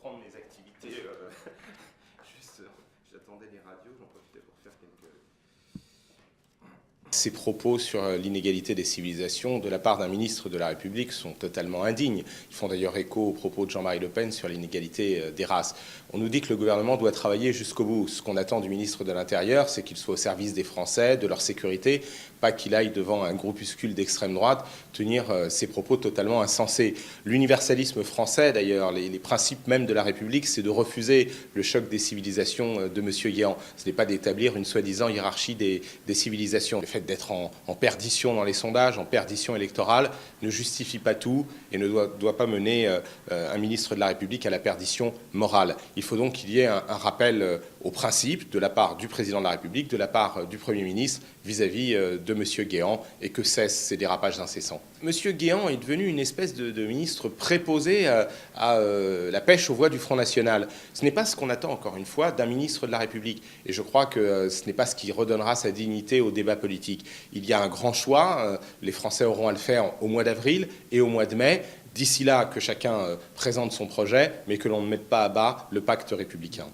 reprendre mes activités. Juste, j'attendais les radios, j'en profitais pour faire quelques... Ces propos sur l'inégalité des civilisations de la part d'un ministre de la République sont totalement indignes. Ils font d'ailleurs écho aux propos de Jean-Marie Le Pen sur l'inégalité des races. On nous dit que le gouvernement doit travailler jusqu'au bout. Ce qu'on attend du ministre de l'Intérieur, c'est qu'il soit au service des Français, de leur sécurité, pas qu'il aille devant un groupuscule d'extrême droite tenir ces propos totalement insensés. L'universalisme français, d'ailleurs, les principes même de la République, c'est de refuser le choc des civilisations de M. Guéant. Ce n'est pas d'établir une soi-disant hiérarchie des civilisations. Le fait d'être en perdition dans les sondages, en perdition électorale, ne justifie pas tout et ne doit pas mener un ministre de la République à la perdition morale. Il faut donc qu'il y ait un rappel aux principes de la part du président de la République, de la part du Premier ministre vis-à-vis de M. Guéant et que cessent ces dérapages incessants. M. Guéant est devenu une espèce de ministre préposé à la pêche aux voix du Front National. Ce n'est pas ce qu'on attend, encore une fois, d'un ministre de la République. Et je crois que ce n'est pas ce qui redonnera sa dignité au débat politique. Il y a un grand choix. Les Français auront à le faire au mois d'avril et au mois de mai. D'ici là, que chacun présente son projet, mais que l'on ne mette pas à bas le pacte républicain.